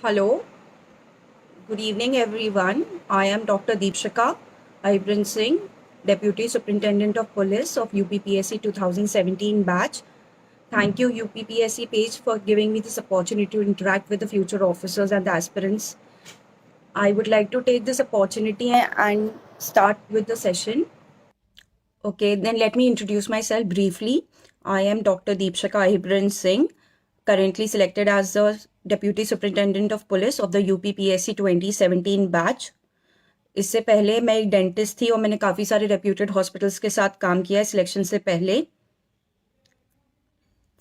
Hello, good evening everyone. I am Dr. Deepshika Ibran Singh, Deputy Superintendent of Police of UPPSC 2017 batch. Thank you UPPSC page for giving me this opportunity to interact with the future officers and the aspirants. I would like to take this opportunity and start with the session. Okay, then let me introduce myself briefly. I am Dr. Deepshika Ibran Singh, currently selected as the Deputy Superintendent of Police of the UPPSC 2017 batch. इससे पहले मैं एक dentist थी और मैंने काफ़ी सारे reputed hospitals के साथ काम किया है सिलेक्शन से पहले.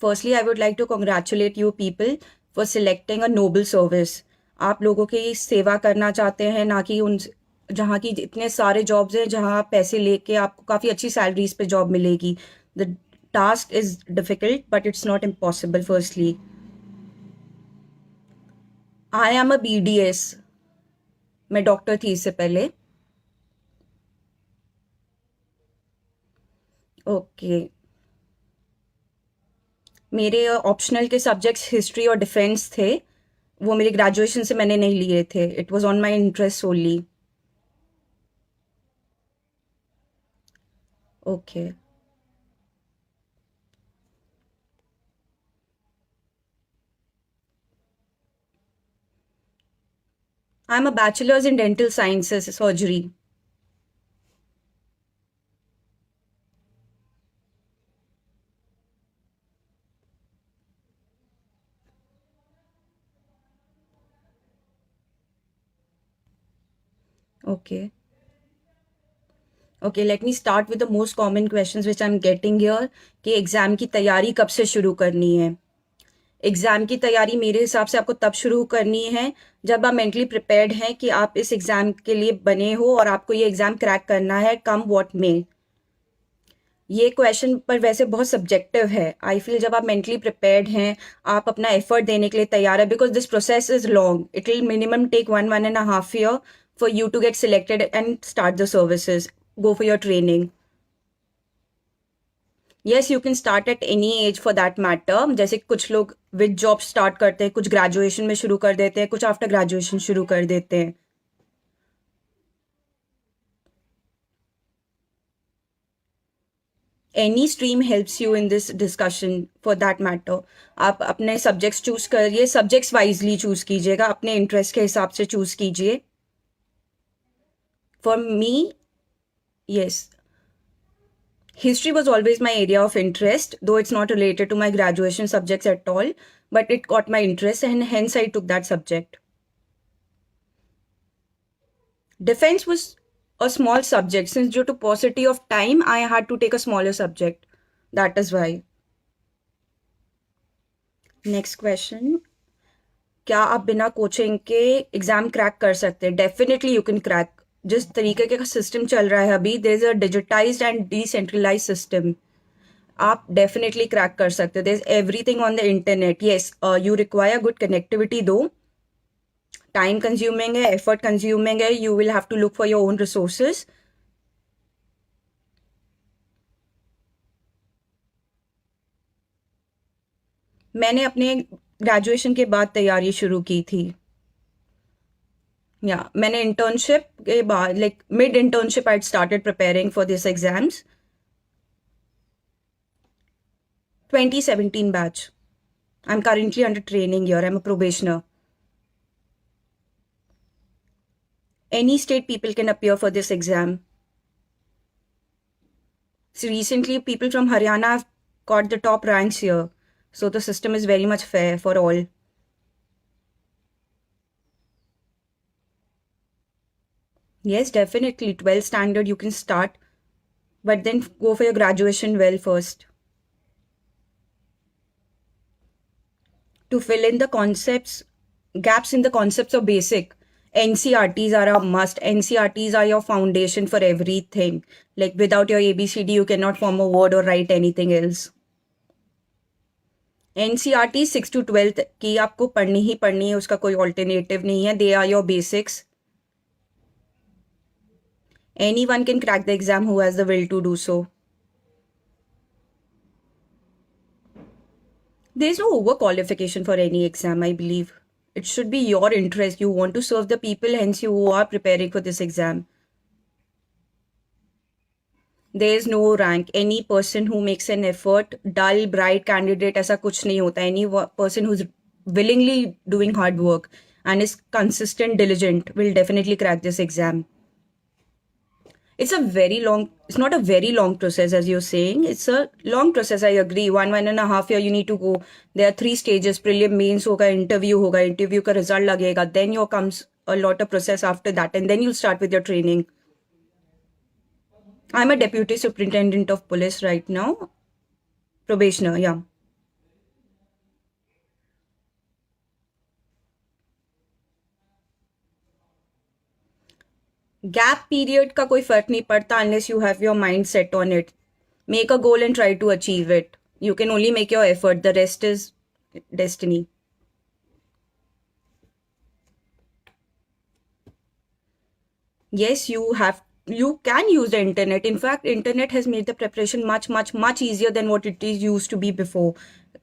Firstly I would like to congratulate you people for selecting a noble service. आप लोगों की सेवा करना चाहते हैं, ना कि उन जहाँ की इतने सारे जॉब्स हैं जहाँ आप पैसे लेके आपको काफ़ी अच्छी सैलरीज पे जॉब मिलेगी. The task is difficult but it's not impossible. Firstly I am a BDS. मैं डॉक्टर थी इससे पहले. ओके मेरे ऑप्शनल के सब्जेक्ट्स हिस्ट्री और डिफेंस थे. वो मेरे ग्रेजुएशन से मैंने नहीं लिए थे. It was on my interest only. Okay I am a bachelors in dental sciences surgery. Okay okay let me start with the most common questions which I am getting here कि exam की तैयारी कब से शुरू करनी है. Exam की तैयारी मेरे हिसाब से आपको तब शुरू करनी है जब आप मेंटली प्रिपेयर्ड हैं कि आप इस एग्ज़ाम के लिए बने हो और आपको ये एग्ज़ाम क्रैक करना है कम व्हाट मे. ये क्वेश्चन पर वैसे बहुत सब्जेक्टिव है. आई फील जब आप मेंटली प्रिपेयर्ड हैं, आप अपना एफर्ट देने के लिए तैयार है, because this process is long. It will minimum take 1.5 year for you to get selected and start the services, go for your training. Yes you can start at any age for that matter. जैसे कुछ लोग with job start करते हैं, कुछ graduation में शुरू कर देते हैं, कुछ आफ्टर ग्रेजुएशन शुरू कर देते हैं. Any stream helps you in this discussion for that matter. आप अपने सब्जेक्ट्स चूज करिए, सब्जेक्ट्स वाइजली चूज कीजिएगा, अपने इंटरेस्ट के हिसाब से चूज कीजिए. For me yes, history was always my area of interest, though it's not related to my graduation subjects at all, but it caught my interest and hence I took that subject. Defense was a small subject. Since due to paucity of time, I had to take a smaller subject. That is why. Next question. क्या आप बिना coaching के exam crack कर सकते हैं? Definitely you can crack. जिस तरीके का सिस्टम चल रहा है अभी, there is a digitised and decentralise system. आप डेफिनेटली क्रैक कर सकते हो. There is everything on the internet. Yes you require good connectivity though. Time consuming है, एफर्ट कंज्यूमिंग है. You will have to look for your own resources. मैंने अपने graduation के बाद तैयारी शुरू की थी. या मैंने इंटर्नशिप के बाद, like mid internship, I started preparing for this exams. 2017 batch. I'm currently under training here. I'm a probationer. Any state people can appear for this exam. So recently, people from Haryana have got the top ranks here. So the system is very much fair for all. Yes, definitely. 12th standard you can start, but then go for your graduation well first. To fill in the concepts, gaps in the concepts of basic, NCRTs are a must. NCRTs are your foundation for everything. Like without your ABCD, you cannot form a word or write anything else. NCRT 6 to 12th की आपको पढ़नी ही पढ़नी है, उसका कोई alternative नहीं है. They are your basics. Anyone can crack the exam who has the will to do so. There is no overqualification for any exam, I believe. It should be your interest. You want to serve the people, hence you are preparing for this exam. There is no rank. Any person who makes an effort, dull, bright candidate, ऐसा कुछ नहीं होता. Any person who's willingly doing hard work and is consistent, diligent will definitely crack this exam. It's not a very long process as you're saying. It's a long process, I agree. One and a half year you need to go. There are 3 stages, prelim, mains होगा, interview का result लगेगा. Then your comes a lot of process after that, and then you'll start with your training. I'm a deputy superintendent of police right now. Probationer, yeah. Gap period का कोई फर्क नहीं पड़ता unless you have your mind set on it. Make a goal and try to achieve it. You can only make your effort. The rest is destiny. Yes, you can use the internet. In fact, internet has made the preparation much easier than what it is used to be before.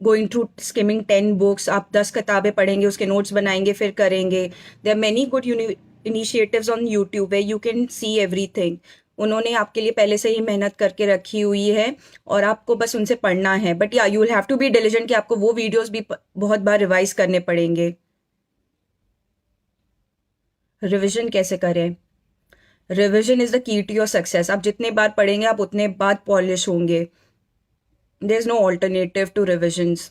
Going through skimming 10 books, आप 10 किताबें पढ़ेंगे, उसके notes बनाएंगे, फिर करेंगे. There are many good initiatives on YouTube where you can see everything. उन्होंने आपके लिए पहले से ही मेहनत करके रखी हुई है और आपको बस उनसे पढ़ना है. बट या you will have to be diligent कि आपको वो वीडियोस भी बहुत बार रिवाइज करने पड़ेंगे. रिविजन कैसे करें? Revision is the key to your success. आप जितने बार पढ़ेंगे आप उतने बार पॉलिश होंगे. There is no alternative to revisions.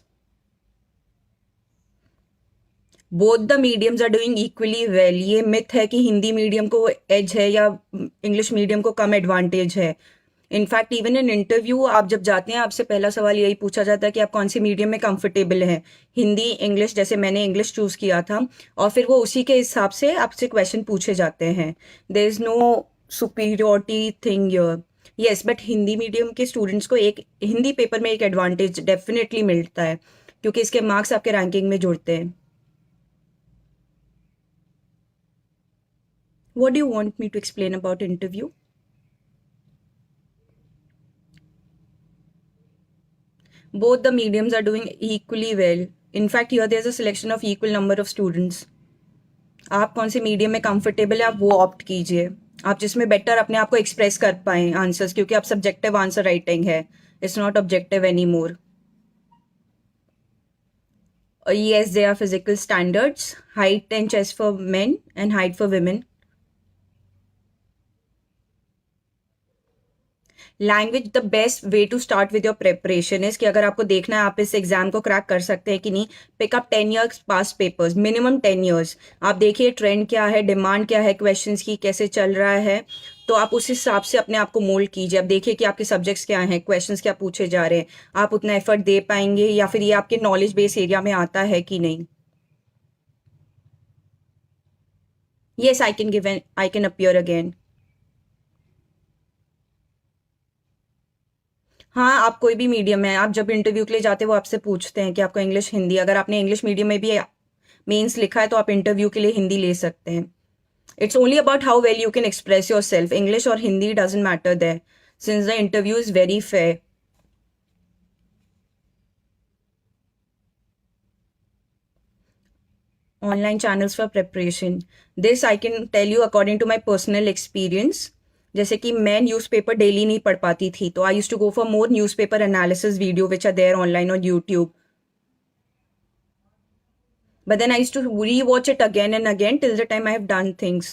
Both the mediums are doing equally well. ये मिथ है कि हिंदी मीडियम को एज है या इंग्लिश मीडियम को कम एडवांटेज है. इनफैक्ट इवन इन इंटरव्यू आप जब जाते हैं आपसे पहला सवाल यही पूछा जाता है कि आप कौन सी मीडियम में कंफर्टेबल हैं. हिंदी, इंग्लिश, जैसे मैंने इंग्लिश चूज किया था और फिर वो उसी के हिसाब से आपसे क्वेश्चन पूछे जाते हैं. There is no superiority thing your. Yes, but Hindi medium के स्टूडेंट्स को एक हिंदी पेपर में एक एडवांटेज डेफिनेटली मिलता है क्योंकि इसके मार्क्स आपके रैंकिंग में जुड़ते हैं. What do you want me to explain about interview? Both the mediums are doing equally well. In fact, here there's a selection of equal number of students. आप कौन से मीडियम में कंफर्टेबल है आप वो ऑप्ट कीजिए. आप जिसमें बेटर अपने आप को एक्सप्रेस कर पाए आंसर्स, क्योंकि आप सब्जेक्टिव आंसर राइटिंग है. It's not objective any more. Yes, there are physical standards, height and chest for men and height for women. Language the best way to start with your preparation is कि अगर आपको देखना है आप इस exam को crack कर सकते हैं कि नहीं, pickup 10 years past papers, minimum 10 years. आप देखिए ट्रेंड क्या है, डिमांड क्या है, क्वेश्चंस की कैसे चल रहा है, तो आप उस हिसाब से अपने आप को मोल्ड कीजिए. आप देखिए कि आपके सब्जेक्ट्स क्या हैं, क्वेश्चंस क्या पूछे जा रहे हैं, आप उतना एफर्ट दे पाएंगे या फिर ये आपके नॉलेज बेस एरिया में आता है कि नहीं. Yes, I can appear again. हाँ, आप कोई भी मीडियम है, आप जब इंटरव्यू के लिए जाते हैं वो आपसे पूछते हैं कि आपको इंग्लिश, हिंदी. अगर आपने इंग्लिश मीडियम में भी मेंस लिखा है तो आप इंटरव्यू के लिए हिंदी ले सकते हैं. It's only about how well you can express your self. English और Hindi doesn't matter there since the interview is very fair. Online channels for preparation, this I can tell you according to my personal experience. जैसे कि मैं newspaper daily नहीं पढ़ पाती थी तो I use to go for more newspaper analysis video which are there online on YouTube. But then I used to rewatch it again and again till the time I have done things.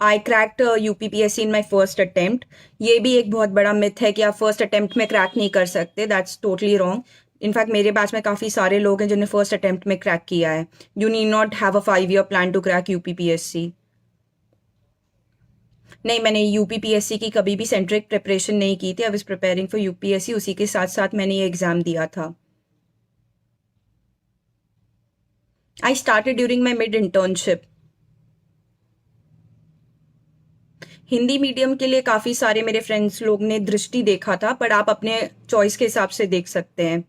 I cracked UPPSC in my first attempt. ये भी एक बहुत बड़ा myth है कि आप first attempt में crack नहीं कर सकते. That's totally wrong. इनफैक्ट मेरे बैच में काफ़ी सारे लोग हैं जिन्होंने फर्स्ट अटेम्प्ट में क्रैक किया है. You need not have a 5 year plan to crack UPPSC. नहीं, मैंने यूपीपीएससी की कभी भी सेंट्रिक प्रिपरेशन नहीं की थी. I was preparing for UPSC, उसी के साथ साथ मैंने ये एग्ज़ाम दिया था. I started during my mid internship. Hindi medium के लिए काफ़ी सारे मेरे फ्रेंड्स लोग ने दृष्टि देखा था, पर आप अपने चॉइस के हिसाब से देख सकते हैं.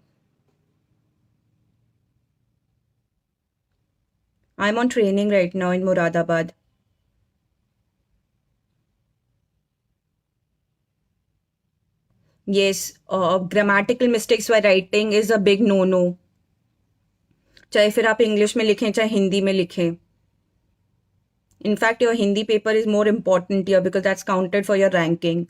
I am on training right now in Moradabad. Yes, grammatical mistakes while writing is a big no-no. चाहे फिर आप इंग्लिश में लिखें चाहे हिंदी में लिखें. In fact, your Hindi paper is more important here because that's counted for your ranking.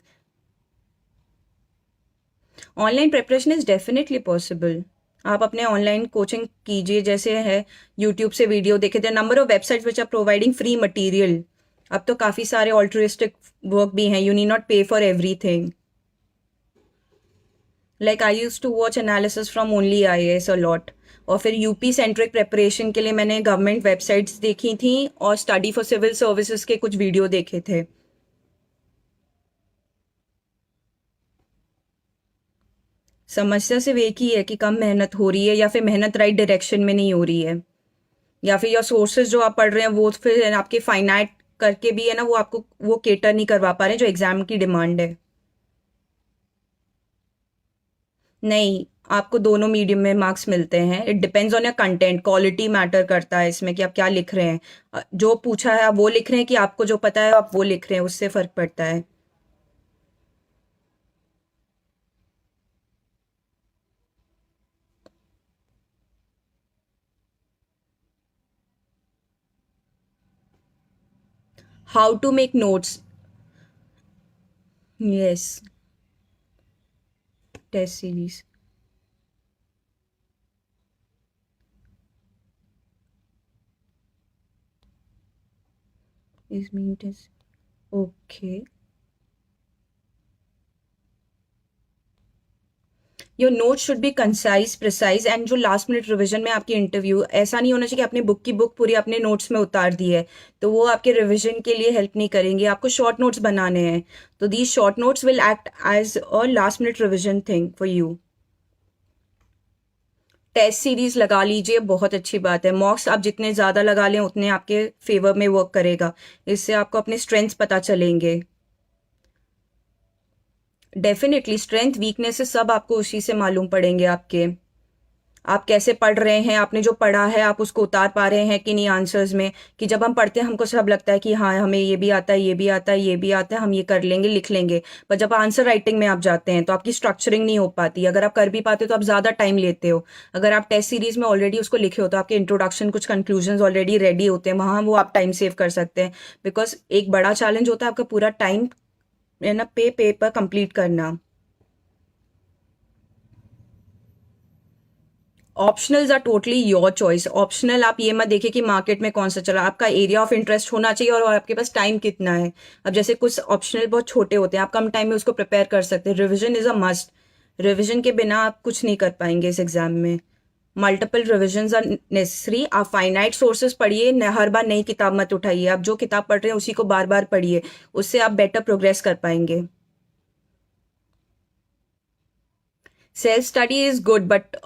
Online preparation is definitely possible. आप अपने ऑनलाइन कोचिंग कीजिए, जैसे है यूट्यूब से वीडियो देखे. The number of websites which are providing free material. अब तो काफ़ी सारे ऑल्ट्रिस्टिक वर्क भी हैं. You need not pay for everything. Like I use to watch analysis from only IAS a lot. और फिर यूपी सेंट्रिक प्रिपरेशन के लिए मैंने गवर्नमेंट वेबसाइट्स देखी थी और स्टडी फॉर सिविल सर्विसेज के कुछ वीडियो देखे थे. समस्या सिर्फ एक ही है कि कम मेहनत हो रही है या फिर मेहनत राइट डायरेक्शन में नहीं हो रही है, या फिर योर सोर्सेज जो आप पढ़ रहे हैं वो फिर आपके फाइनाइट करके भी है ना, वो आपको वो केटर नहीं करवा पा रहे हैं जो एग्जाम की डिमांड है. नहीं, आपको दोनों मीडियम में मार्क्स मिलते हैं. It depends on your content. Quality matter करता है इसमें कि आप क्या लिख रहे हैं. जो पूछा है आप वो लिख रहे हैं कि आपको जो पता है आप वो लिख रहे हैं, उससे फर्क पड़ता है. How to make notes. Yes. Test series. Is mean test. Okay. Your note should be concise precise and जो लास्ट मिनट रिवीजन में आपकी इंटरव्यू, ऐसा नहीं होना चाहिए कि आपने बुक की बुक पूरी अपने नोट्स में उतार दी है, तो वो आपके रिवीजन के लिए हेल्प नहीं करेंगे. आपको शॉर्ट नोट्स बनाने हैं, तो these short notes will act as a last minute revision thing for you. Test series लगा लीजिए, बहुत अच्छी बात है. मॉक्स आप जितने ज़्यादा लगा लें उतने आपके फेवर में वर्क करेगा. इससे आपको अपने स्ट्रेंथ्स पता चलेंगे. डेफिनेटली स्ट्रेंथ वीकनेसेस सब आपको उसी से मालूम पड़ेंगे आपके. आप कैसे पढ़ रहे हैं, आपने जो पढ़ा है आप उसको उतार पा रहे हैं कि नहीं आंसर्स में. कि जब हम पढ़ते हैं हमको सब लगता है कि हाँ हमें ये भी आता है, ये भी आता है, ये भी आता है, हम ये कर लेंगे, लिख लेंगे. पर जब आंसर राइटिंग में आप जाते हैं तो आपकी स्ट्रक्चरिंग नहीं हो पाती. अगर आप कर भी पाते हो तो आप ज़्यादा टाइम लेते हो. अगर आप टेस्ट सीरीज में ऑलरेडी उसको लिखे हो तो आपके इंट्रोडक्शन कुछ कंक्लूजन ऑलरेडी रेडी होते हैं, वहाँ वो आप टाइम सेव कर सकते हैं. बिकॉज एक बड़ा चैलेंज होता है आपका पूरा टाइम है ना पेपर कंप्लीट करना. Optionals are totally your choice. Optional आप ये मत देखिए कि मार्केट में कौन सा चला. आपका एरिया ऑफ इंटरेस्ट होना चाहिए और आपके पास टाइम कितना है. अब जैसे कुछ ऑप्शनल बहुत छोटे होते हैं, आप कम टाइम में उसको प्रिपेयर कर सकते हैं. Revision is a must. Revision के बिना आप कुछ नहीं कर पाएंगे इस एग्जाम में. Multiple revision are necessary. आप फाइनाइट सोर्सेज पढ़िए, हर बार नई किताब मत उठाइए. आप जो किताब पढ़ रहे हैं उसी को बार बार पढ़िए, उससे आप बेटर प्रोग्रेस कर पाएंगे. Self study is good but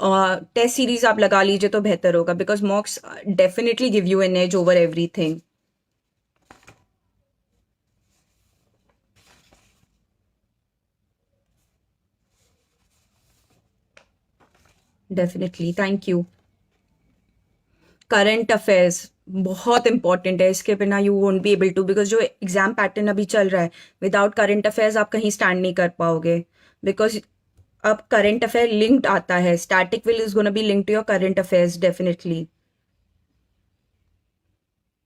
test series आप लगा लीजिए तो बेहतर होगा. Because mocks definitely give you an edge over everything. Definitely. Thank you. Current affairs बहुत इंपॉर्टेंट है. इसके बिना you won't be able to. Because जो एग्जाम पैटर्न अभी चल रहा है, विदाउट करंट अफेयर्स आप कहीं स्टैंड नहीं कर पाओगे. बिकॉज अब करंट अफेयर लिंक्ड आता है. Static will is gonna be linked to your current affairs definitely.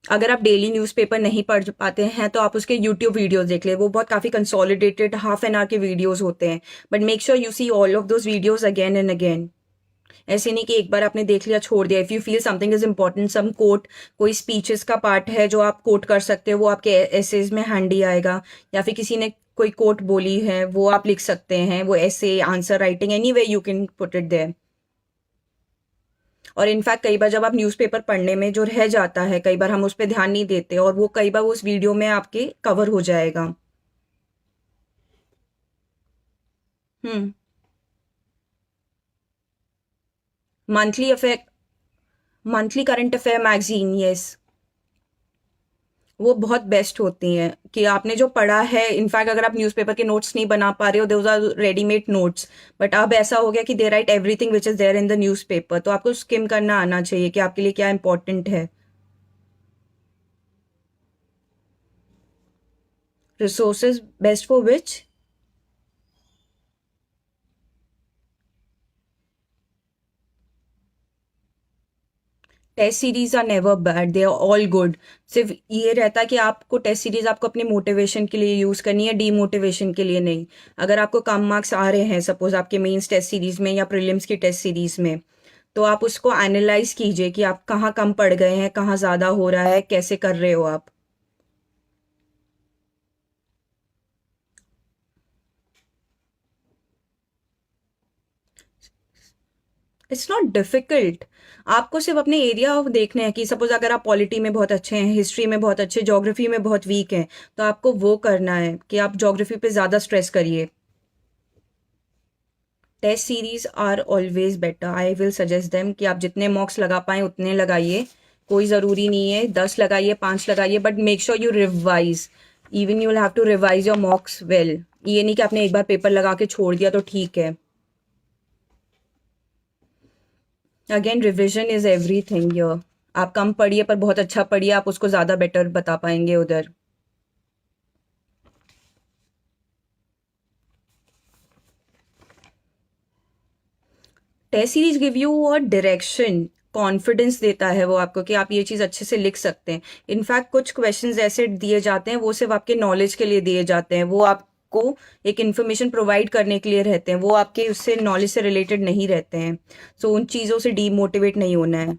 अगर आप डेली न्यूज़पेपर नहीं पढ़ पाते हैं तो आप उसके यूट्यूब वीडियोस देख ले. वो बहुत काफ़ी कंसोलिडेटेड हाफ एन आवर के वीडियोस होते हैं. But make sure you see all of those videos again and again. ऐसे नहीं कि एक बार आपने देख लिया छोड़ दिया. If you feel something is important, some quote, कोई स्पीचेस का पार्ट है जो आप कोट कर सकते हो, वो आपके एसेज में हैंडी आएगा. या फिर किसी ने कोई कोट बोली है वो आप लिख सकते हैं. वो ऐसे answer writing anyway you can put it there. और इनफैक्ट कई बार जब आप न्यूज़पेपर पढ़ने में जो रह जाता है, कई बार हम उस पर ध्यान नहीं देते और वो कई बार उस वीडियो में आपके कवर हो जाएगा. Hmm. Monthly affair. Monthly current affair magazine, yes. वो बहुत बेस्ट होती हैं कि आपने जो पढ़ा है. इनफैक्ट अगर आप न्यूज़पेपर के नोट्स नहीं बना पा रहे हो, those are readymade notes. But अब ऐसा हो गया कि they write everything which is there in the newspaper. तो आपको स्किम करना आना चाहिए कि आपके लिए क्या इंपॉर्टेंट है. Resources best for which. Test series are never bad, they are all good. सिर्फ ये रहता है कि आपको टेस्ट सीरीज आपको अपने मोटिवेशन के लिए यूज करनी है, डीमोटिवेशन के लिए नहीं। अगर आपको कम मार्क्स आ रहे हैं सपोज आपके मेंस टेस्ट सीरीज में या प्रीलिम्स की टेस्ट सीरीज में, तो आप उसको एनालाइज कीजिए कि आप कहाँ कम पड़ गए हैं, कहाँ ज्यादा हो रहा है, कैसे कर रहे हो आप। It's not difficult. आपको सिर्फ अपने एरिया ऑफ देखने हैं कि सपोज अगर आप पॉलिटी में बहुत अच्छे हैं, हिस्ट्री में बहुत अच्छे, ज्योग्राफी में बहुत वीक हैं, तो आपको वो करना है कि आप ज्योग्राफी पे ज़्यादा स्ट्रेस करिए। Test series are always better, I will suggest them कि आप जितने मॉक्स लगा पाएं उतने लगाइए। कोई ज़रूरी नहीं है 10 लगाइए, 5 लगाइए, but make sure you revise. Even you will have to revise your mocks well. ये नहीं कि आपने एक बार पेपर लगा के छोड़ दिया तो ठीक है। Again revision is everything here. आप कम पढ़िए पर बहुत अच्छा पढ़िए, आप उसको ज़्यादा बेटर बता पाएंगे उधर। Test series give you a direction, confidence देता है वो आपको कि आप ये चीज़ अच्छे से लिख सकते हैं। इनफैक्ट कुछ क्वेश्चंस ऐसे दिए जाते हैं वो सिर्फ आपके नॉलेज के लिए दिए जाते हैं, वो आपको एक इन्फॉर्मेशन प्रोवाइड करने के लिए रहते हैं, वो आपके उससे नॉलेज से रिलेटेड नहीं रहते हैं। सो उन चीज़ों से डीमोटिवेट नहीं होना है।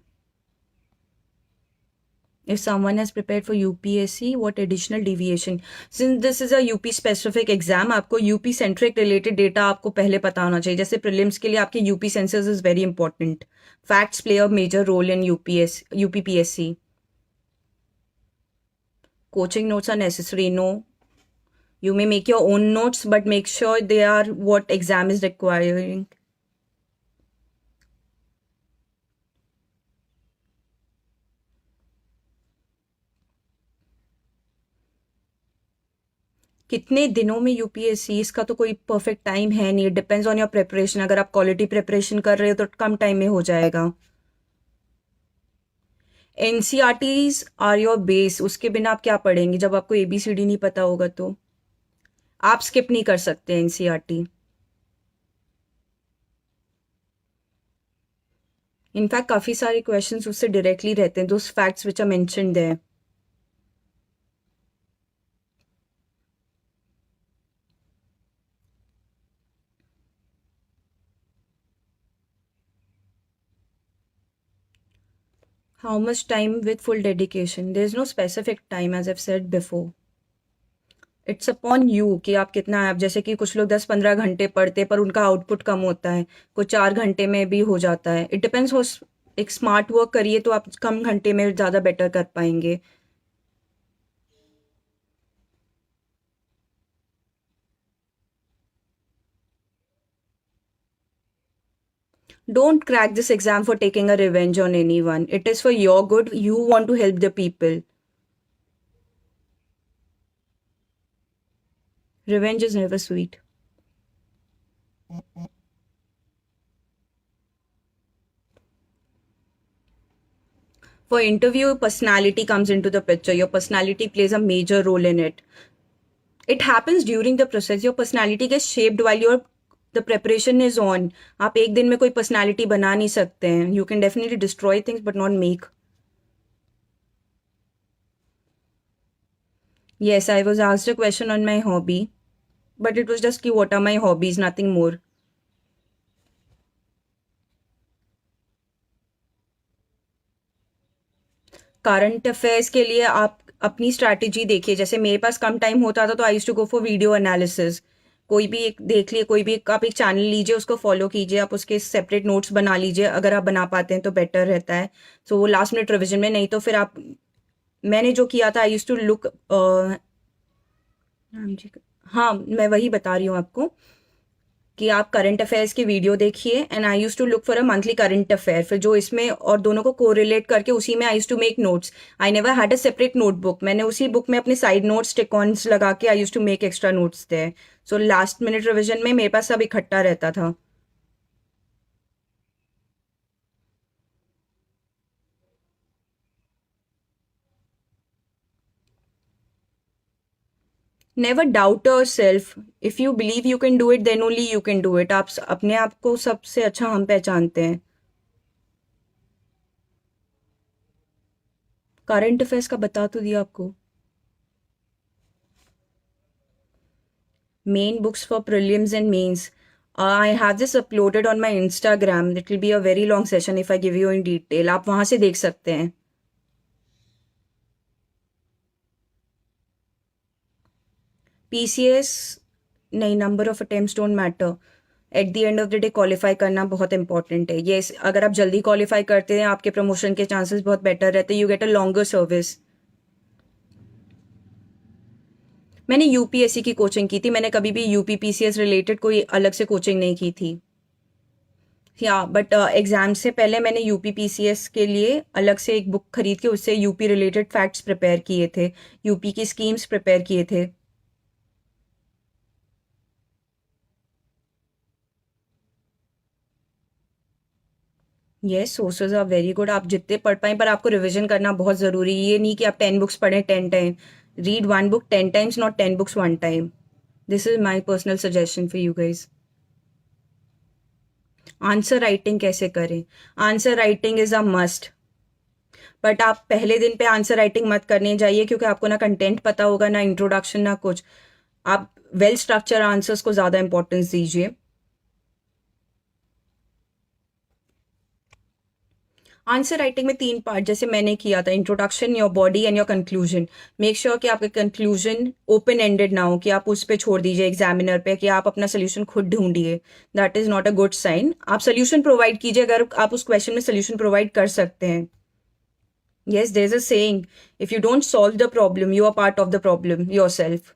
If someone has prepared for UPSC, what additional deviation? Since this is a UP specific exam, आपको UP centric related data आपको पहले पता होना चाहिए। जैसे prelims के लिए आपके UP census is very important. Facts play a major role in UPPSC. Coaching notes are necessary. No, you may make your own notes, but make sure they are what exam is requiring. कितने दिनों में UPSC, इसका तो कोई perfect time है नहीं, depends on your preparation. अगर आप क्वालिटी प्रिपरेशन कर रहे हो तो कम टाइम में हो जाएगा। एनसीईआरटीज आर योर बेस, उसके बिना आप क्या पढ़ेंगे जब आपको एबीसीडी नहीं पता होगा। तो आप स्किप नहीं कर सकते एनसीईआरटी। इनफैक्ट काफी सारे क्वेश्चंस उससे डायरेक्टली रहते हैं, those facts which are mentioned there. How much time with full dedication? There is no specific time, as I've said before. It's upon you कि आप कितना, आप जैसे कि कुछ लोग 10-15 घंटे पढ़ते पर उनका आउटपुट कम होता है, कुछ 4 घंटे में भी हो जाता है। इट डिपेंड्स हो। एक स्मार्ट वर्क करिए तो आप कम घंटे में ज़्यादा बेटर कर पाएंगे। Don't crack this exam for taking a revenge on anyone. It is for your good. You want to help the people. Revenge is never sweet. For interview, personality comes into the picture. Your personality plays a major role in it. It happens during the process. Your personality gets shaped while the preparation is on. आप एक दिन में कोई personality बना नहीं सकते हैं. You can definitely destroy things but not make. Yes, I was asked a question on my hobby, but it was just कि what are my hobbies, nothing more. Current affairs के लिए आप अपनी स्ट्रैटेजी देखिए। जैसे मेरे पास कम टाइम होता था तो I use to go for video analysis. कोई भी एक देख लिए, कोई भी आप एक चैनल लीजिए, उसको फॉलो कीजिए, आप उसके सेपरेट नोट्स बना लीजिए। अगर आप बना पाते हैं तो बेटर रहता है। सो वो लास्ट मिनट रिविजन में, नहीं तो फिर आप, मैंने जो किया था आई यूज टू लुक, हाँ मैं वही बता रही हूँ आपको कि आप करंट अफेयर्स की वीडियो देखिए। And I use to look for a monthly current affair, फिर जो इसमें और दोनों को कोरिलेट करके उसी में I use to make notes. I never had a separate notebook, मैंने उसी बुक में अपने साइड नोट्स टिक ऑन्स लगा के I use to make extra notes थे। सो लास्ट मिनट रिविजन में मेरे पास सब इकट्ठा रहता था। Never doubt yourself. If you believe you can do it then only you can do it. आप अपने आप को सबसे अच्छा हम पहचानते हैं। करंट अफेयर्स का बता तो दिया आपको। Main books for prelims and mains. I have this uploaded on my Instagram. It will be a very long session if I give you in detail. आप वहां से देख सकते हैं। PCS नहीं, number of attempts don't matter. At the end of the day qualify करना बहुत important है। ये अगर आप जल्दी क्वालिफाई करते हैं आपके प्रमोशन के चांसेस बहुत बेटर रहते हैं। You get a longer service. मैंने यूपीएससी की कोचिंग की थी, मैंने कभी भी यूपी पीसीएस रिलेटेड कोई अलग से कोचिंग नहीं की थी। या बट एग्जाम से पहले मैंने यूपी पीसीएस के लिए अलग से एक बुक खरीद के उससे यूपी रिलेटेड फैक्ट्स प्रिपेयर किए थे, यूपी की स्कीम्स प्रिपेयर किए थे। Yes, sources are very good. आप जितने पढ़ पाए, पर आपको रिवीजन करना बहुत ज़रूरी है। ये नहीं कि आप 10 बुक्स पढ़ें 10 time. Read one book 10 times, not 10 books one time. This is my personal suggestion for you guys. Answer writing कैसे करें? Answer writing is a must. But आप पहले दिन पे आंसर राइटिंग मत करने जाइए, क्योंकि आपको ना कंटेंट पता होगा, ना इंट्रोडक्शन, ना कुछ। आप वेल स्ट्रक्चर आंसर्स को ज़्यादा इंपॉर्टेंस दीजिए। आंसर राइटिंग में 3 पार्ट जैसे मैंने किया था, introduction, your body and your conclusion. Make sure कि आपका कंक्लूजन ओपन एंडेड ना हो, कि आप उस पर छोड़ दीजिए एग्जामिनर पे कि आप अपना सोल्यूशन खुद ढूंढिए। That is not a good sign. आप सोल्यूशन प्रोवाइड कीजिए अगर आप उस क्वेश्चन में सोल्यूशन प्रोवाइड कर सकते हैं। Yes, there is a saying, if you don't solve the problem you are part of the problem yourself.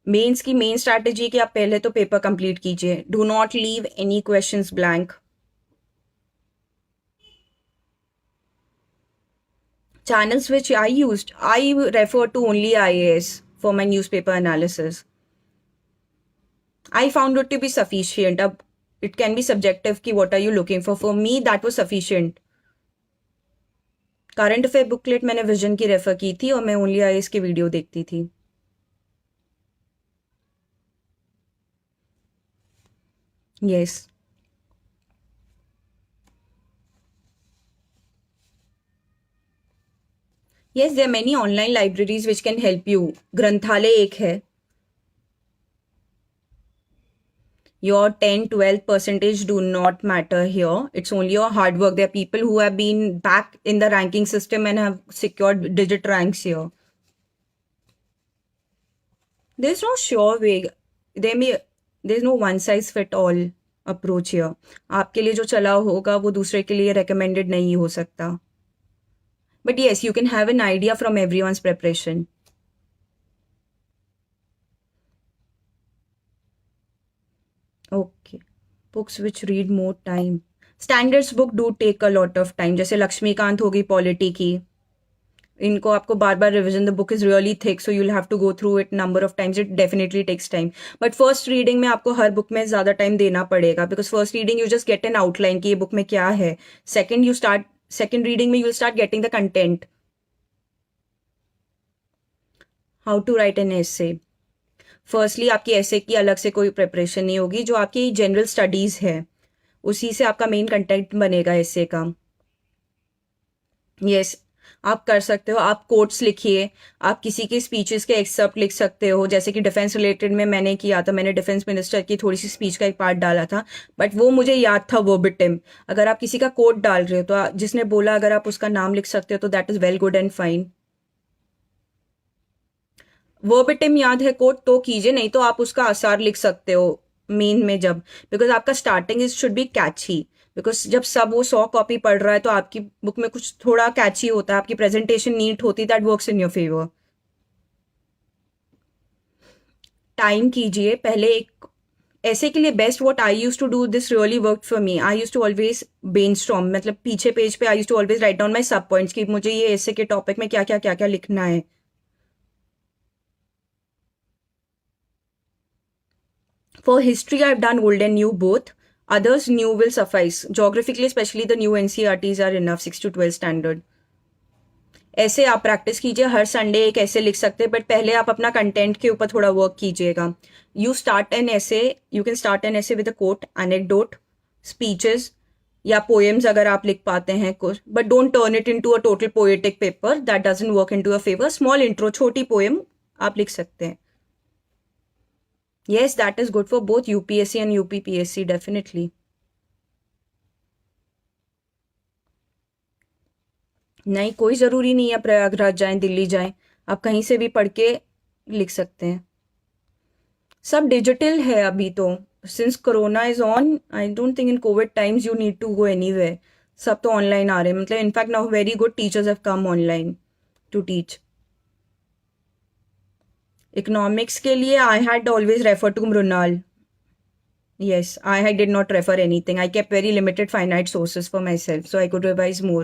Mains की मेन स्ट्रैटेजी कि आप पहले तो पेपर कंप्लीट कीजिए। Do not leave any questions blank. Channels which I used, I refer to only IAS for my newspaper analysis. I found it to be sufficient. It can be subjective ki what are you looking for. For me, that was sufficient. Current affair booklet मैंने vision की refer की थी और मैं only IAS की video देखती थी। Yes. Yes, there many online libraries which can help you. ग्रंथालय एक है। Your 10, 12 percentage do not matter here. It's only your hard work. There are people who have been back in the ranking system and have secured digit ranks here. There's no sure way. There's no one size fit all approach here. आपके लिए जो चला होगा वो दूसरे के लिए recommended नहीं हो सकता. But yes, you can have an idea from everyone's preparation. Okay. Books which read more time. Standards book do take a lot of time. जैसे लक्ष्मीकांत होगी पॉलिटी की, इनको आपको बार बार revision, the book is really thick so you'll have to go through it number of times. It definitely takes time. But first reading में आपको हर बुक में ज्यादा टाइम देना पड़ेगा, because first reading you just get an outline कि ये book में क्या है। सेकेंड रीडिंग में you will start getting the content. How to write an essay. Firstly आपकी ऐसे की अलग से कोई प्रिपरेशन नहीं होगी, जो आपकी जनरल स्टडीज है उसी से आपका मेन कंटेंट बनेगा ऐसे का। यस, आप कर सकते हो। आप कोट्स लिखिए, आप किसी के स्पीचेस के एक्सर्प्ट लिख सकते हो। जैसे कि डिफेंस रिलेटेड में मैंने किया था, मैंने डिफेंस मिनिस्टर की थोड़ी सी स्पीच का एक पार्ट डाला था, बट वो मुझे याद था वर्बेटिम। अगर आप किसी का कोट डाल रहे हो तो जिसने बोला अगर आप उसका नाम लिख सकते हो तो that is well good and fine. Verbatim याद है कोट तो कीजिए, नहीं तो आप उसका आसार लिख सकते हो मेन में जब, बिकॉज आपका starting is should be catchy. Because जब सब वो 100 कॉपी पढ़ रहा है तो आपकी बुक में कुछ थोड़ा कैची होता है, आपकी प्रेजेंटेशन नीट होती, that works in your favour. Time कीजिए पहले। एक ऐसे के लिए best what I use to do, this really work for me. I use to always brainstorm, मतलब पीछे पेज पे I use to always write down my सब points कि मुझे ये ऐसे के टॉपिक में क्या क्या लिखना है। For history, I've done old and new both. Others, new will suffice. Geographically, especially the new NCERTs are enough, 6 to 12 standard. ऐसे आप प्रैक्टिस कीजिए, हर संडे एक ऐसे लिख सकते हैं, बट पहले आप अपना कंटेंट के ऊपर थोड़ा वर्क कीजिएगा। You start an essay, you can start an essay with a quote, anecdote, speeches, या पोएम्स अगर आप लिख पाते हैं कुछ, but don't turn it into a total poetic paper, that doesn't work into a favour. Small intro, छोटी poem आप लिख सकते हैं. Yes, that is good for both UPSC and UPPSC, definitely. नहीं, कोई ज़रूरी नहीं है प्रयागराज जाएं, दिल्ली जाएं. आप कहीं से भी पढ़ के लिख सकते हैं. सब डिजिटल है अभी तो. Since corona is on, I don't think in covid times you need to go anywhere. सब तो ऑनलाइन आ रहे हैं. मतलब in fact now very good teachers have come online to teach. Economics के लिए I had always refer to Mrinal. Yes, I did not refer anything. I kept very limited finite sources for myself, so I could revise more.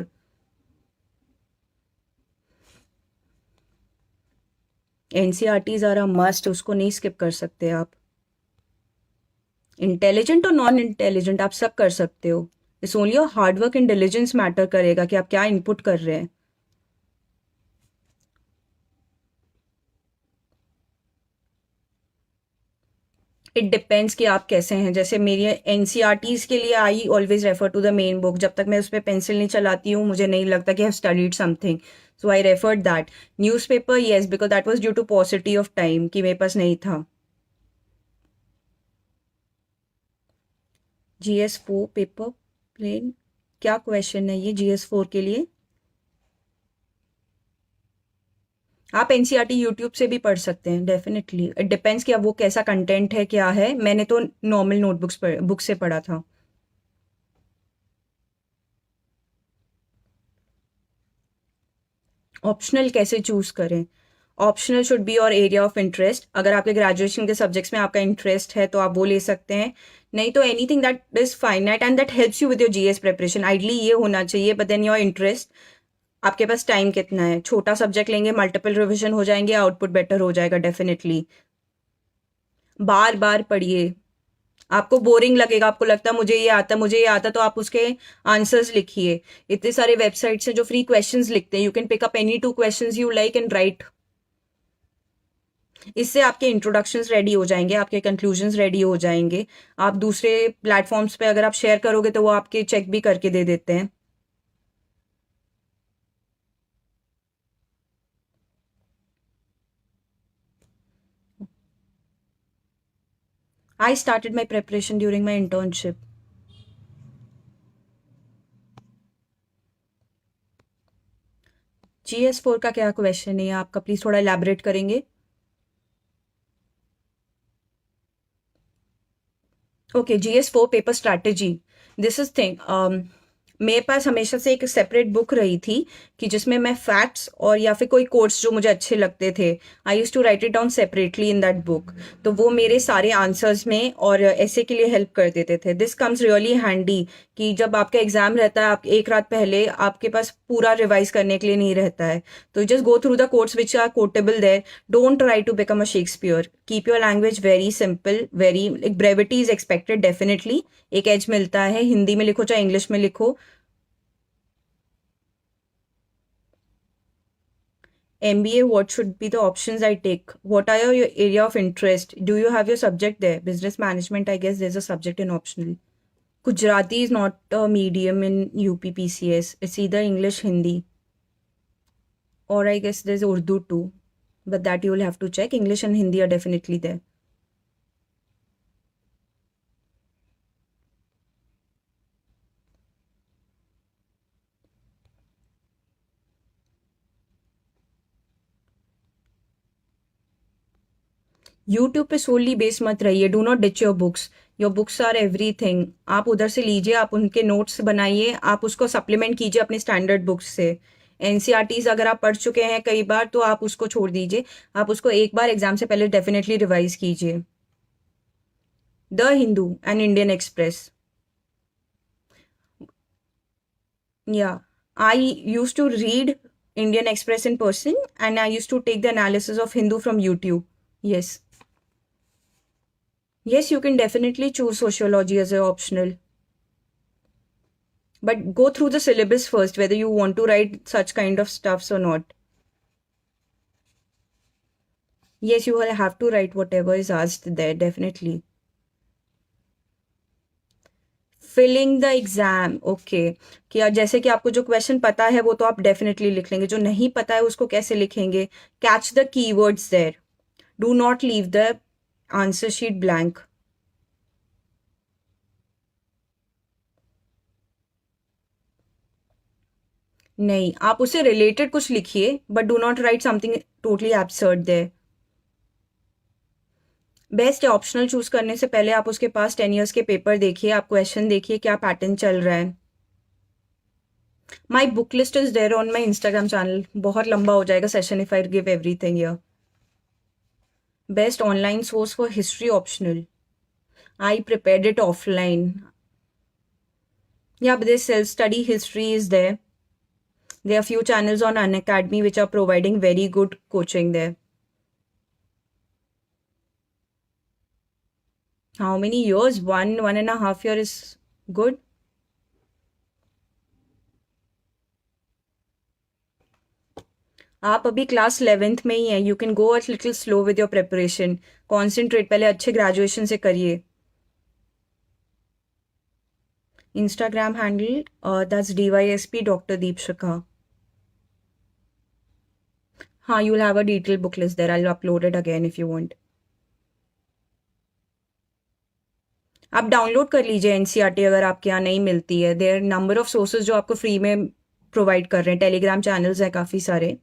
NCRTs are a must, उसको नहीं skip कर सकते आप. Intelligent और non intelligent आप सब कर सकते हो. It's only your hard work and diligence matter करेगा कि आप क्या इनपुट कर रहे हैं. इट डिपेंड्स कि आप कैसे हैं. जैसे मेरी एनसीईआरटीज के लिए I always refer to the main book. जब तक मैं उस पर पेंसिल नहीं चलाती हूँ मुझे नहीं लगता कि I have studied something, so I referred that. Newspaper yes, because that was due to paucity of time कि मेरे पास नहीं था. GS4 पेपर प्लेन, क्या क्वेश्चन है ये GS4 के लिए? आप एनसीईआरटी यूट्यूब से भी पढ़ सकते हैं डेफिनेटली. इट डिपेंड्स कि अब वो कैसा कंटेंट है, क्या है. मैंने तो नॉर्मल नोटबुक्स पर बुक से पढ़ा था. ऑप्शनल कैसे चूज करें? ऑप्शनल शुड बी और एरिया ऑफ इंटरेस्ट. अगर आपके ग्रेजुएशन के सब्जेक्ट्स में आपका इंटरेस्ट है तो आप वो ले सकते हैं. नहीं तो anything that is finite and that helps you with your GS preparation. Ideally ये होना चाहिए, बट देन योर इंटरेस्ट. आपके पास टाइम कितना है? छोटा सब्जेक्ट लेंगे, मल्टीपल रिविजन हो जाएंगे, आउटपुट बेटर हो जाएगा डेफिनेटली. बार बार पढ़िए. आपको बोरिंग लगेगा, आपको लगता है मुझे ये आता मुझे ये आता, तो आप उसके आंसर्स लिखिए. इतने सारे वेबसाइट्स हैं जो फ्री क्वेश्चंस लिखते हैं. You can pick up any 2 questions you like and write. इससे आपके इंट्रोडक्शंस रेडी हो जाएंगे, आपके कंक्लूजन्स रेडी हो जाएंगे. आप दूसरे प्लेटफॉर्म्स पे अगर आप शेयर करोगे तो वो आपके चेक भी करके दे देते हैं. I started my preparation during my internship. GS4 का क्या क्वेश्चन है आपका? प्लीज थोड़ा एलैबोरेट करेंगे. Okay, GS4 paper strategy. This is thing, मेरे पास हमेशा से एक सेपरेट बुक रही थी कि जिसमें मैं फैक्ट्स और या फिर कोई कोट्स जो मुझे अच्छे लगते थे, I use to write it down separately in that book. तो वो मेरे सारे आंसर्स में और ऐसे के लिए हेल्प कर देते थे. दिस कम्स रियली हैंडी कि जब आपका एग्जाम रहता है, आप एक रात पहले आपके पास पूरा रिवाइज करने के लिए नहीं रहता है, तो just go through the quotes which are quotable there. Don't try to become a Shakespeare. Keep your language very simple, very brevity is expected definitely. एक एज मिलता है, हिंदी में लिखो चाहे इंग्लिश में लिखो. MBA, what should be the options I take? What are your area of interest? Do you have your subject there? Business management, I guess there's a subject in optional. Gujarati is not a medium in UPPCS. It's either English, Hindi, or I guess there's Urdu too. But that you will have to check. English and Hindi are definitely there. YouTube पे solely base मत रहिए. Do not ditch your books. Your books are everything. आप उधर से लीजिए, आप उनके notes बनाइए, आप उसको सप्लीमेंट कीजिए अपने स्टैंडर्ड बुक्स से. एनसीईआरटीज अगर आप पढ़ चुके हैं कई बार तो आप उसको छोड़ दीजिए. आप उसको एक बार एग्जाम से पहले डेफिनेटली रिवाइज कीजिए. The Hindu and Indian Express. Yeah, I use to read Indian Express in person and I used to take the analysis of Hindu from YouTube. Yes. Yes, you can definitely choose sociology as an optional. But go through the syllabus first, whether you want to write such kind of stuffs or not. Yes, you will have to write whatever is asked there, definitely. Filling the exam, okay. कि जैसे कि आपको जो question पता है वो तो आप डेफिनेटली लिख लेंगे, जो नहीं पता है उसको कैसे लिखेंगे? Catch the keywords there, do not leave the answer sheet blank. नहीं, आप उससे रिलेटेड कुछ लिखिए, but do not write something totally absurd there. Best है, ऑप्शनल चूज करने से पहले आप उसके पास 10 years के पेपर देखिए, आप क्वेश्चन देखिए क्या पैटर्न चल रहा है। My book list is there on my Instagram channel. बहुत लंबा हो जाएगा session if I give everything here. Best online source for history optional, I prepared it offline. Yeah, but this self-study history is there. There are few channels on Unacademy which are providing very good coaching there. How many years? 1.5 year is good. आप अभी class 11th में ही हैं, you can go a little slow with your preparation. Concentrate पहले अच्छे graduation से करिए। Instagram handle that's DYSP doctor Deepshikha. हाँ, you will have a detail book list there, I will upload it again if you want. आप download कर लीजिए NCERT अगर आपके यहाँ नहीं मिलती है। देयर नंबर ऑफ सोर्सेज जो आपको फ्री में प्रोवाइड कर रहे हैं, टेलीग्राम चैनल्स हैं काफ़ी सारे।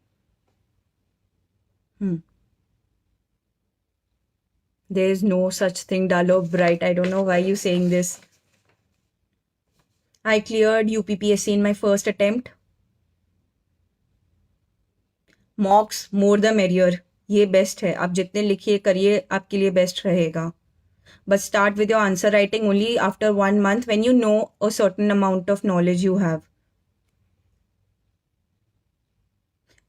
There is no such thing dull और bright, I don't know why you saying this. I cleared UPPSC in my first attempt. Mocks more the merrier, ये बेस्ट है, आप जितने लिखिए करिए आपके लिए बेस्ट रहेगा। But start with your answer writing only after 1 month when you know a certain amount of knowledge you have.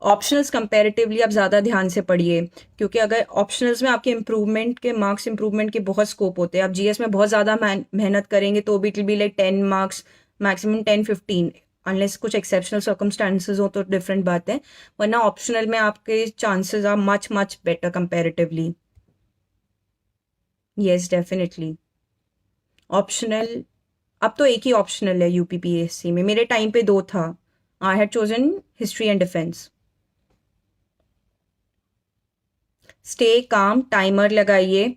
Optionals comparatively आप ज़्यादा ध्यान से पढ़िए, क्योंकि अगर ऑप्शनल्स में आपके इम्प्रूवमेंट के मार्क्स इम्प्रूवमेंट के बहुत स्कोप होते हैं। आप जीएस में बहुत ज़्यादा मेहनत करेंगे तो भी it will be like 10 marks, maximum 10-15, unless कुछ एक्सेप्शनल सर्कमस्टांसेस हो तो डिफरेंट बात है, वरना ऑप्शनल में आपके chances are much much better comparatively. Yes definitely. Optional, अब तो एक ही ऑप्शनल है यूपीपीएससी में, मेरे टाइम पे दो था। I had chosen history and defence. Stay calm, timer लगाइए।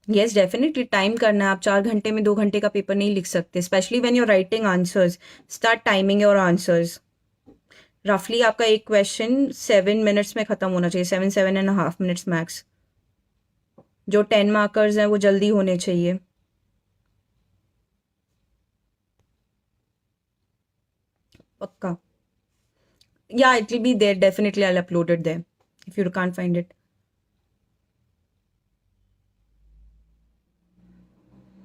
यस डेफिनेटली टाइम करना है, आप 4 घंटे में 2 घंटे का पेपर नहीं लिख सकते, specially when you are writing answers. Start timing your answers. रफली आपका एक क्वेश्चन 7 minutes में खत्म होना चाहिए, 7-7.5 minutes मैक्स। जो 10 markers हैं वो जल्दी होने चाहिए। पक्का। Yeah, it will be there. Definitely, I'll upload it there if you can't find it.